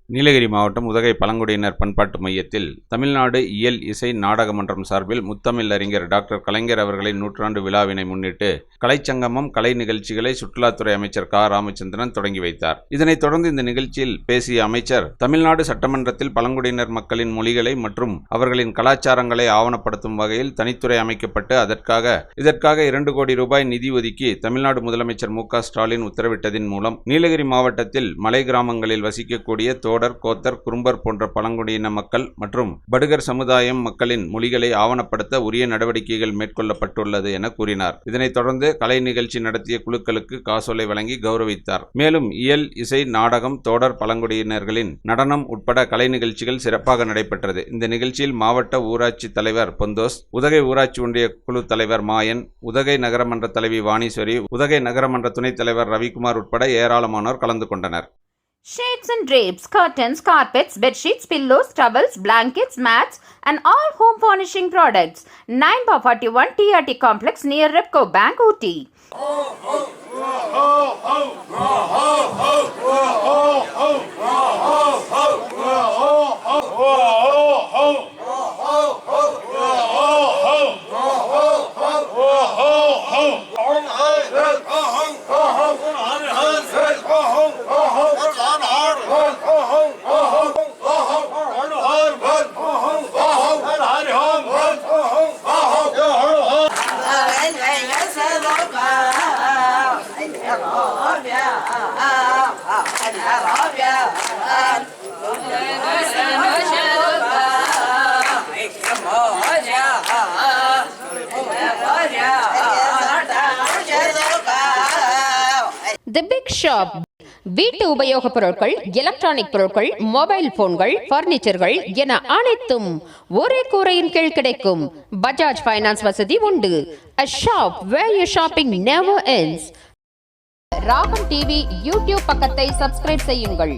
நீலகிரி மாவட்டம் உதகை பழங்குடியினர் பண்பாட்டு மையத்தில் தமிழ்நாடு இயல் இசை நாடக மன்றம் சார்பில் முத்தமிழ் அறிஞர் டாக்டர் கலைஞர் அவர்களின் நூற்றாண்டு விழாவினை முன்னிட்டு கலைச்சங்கமம் கலை நிகழ்ச்சிகளை சுற்றுலாத்துறை அமைச்சர் க ராமச்சந்திரன் தொடங்கி வைத்தார். இதனைத் தொடர்ந்து இந்த நிகழ்ச்சியில் பேசிய அமைச்சர், தமிழ்நாடு சட்டமன்றத்தில் பழங்குடியினர் மக்களின் மொழிகளை மற்றும் அவர்களின் கலாச்சாரங்களை ஆவணப்படுத்தும் வகையில் தனித்துறை அமைக்கப்பட்டு இதற்காக 2 கோடி ரூபாய் நிதி ஒதுக்கி தமிழ்நாடு முதலமைச்சர் மு.க. ஸ்டாலின் உத்தரவிட்டதின் மூலம் நீலகிரி மாவட்டத்தில் மலை கிராமங்களில் வசிக்கக்கூடிய தோடர், கோத்தர், குறும்பர் போன்ற பழங்குடியின மக்கள் மற்றும் படுகர் சமுதாயம் மக்களின் மொழிகளை ஆவணப்படுத்த உரிய நடவடிக்கைகள் மேற்கொள்ளப்பட்டுள்ளது என கூறினார். இதனைத் தொடர்ந்து கலை நிகழ்ச்சி நடத்திய குழுக்களுக்கு காசோலை வழங்கி கௌரவித்தார். மேலும் இயல், இசை, நாடகம், தோடர் பழங்குடியினர்களின் நடனம் உட்பட கலை நிகழ்ச்சிகள் சிறப்பாக நடைபெற்றது. இந்த நிகழ்ச்சியில் மாவட்ட ஊராட்சி தலைவர் பொந்தோஸ், உதகை ஊராட்சி ஒன்றிய குழு தலைவர் மாயன், உதகை நகரமன்ற தலைவி வாணீஸ்வரி, உதகை நகரமன்ற துணைத் தலைவர் ரவிக்குமார் உட்பட ஏராளமானோர் கலந்து கொண்டனர். Shades and drapes, curtains, carpets, bedsheets, pillows, towels, blankets, mats and all home furnishing products. 9/41 TRT Complex near Repco Bank, Ooty. The Big Shop. வீட்டு உபயோகப் பொருட்கள், எலக்ட்ரானிக் பொருட்கள், மொபைல் போன்கள், பர்னிச்சர்கள் என அனைத்தும் ஒரே கூரையின் கீழ் கிடைக்கும். பஜாஜ் ஃபைனான்ஸ் வசதி உண்டு. A shop where your shopping never ends. ராகம் டிவி யூடியூப் பக்கத்தை சப்ஸ்கிரைப் செய்யுங்கள்.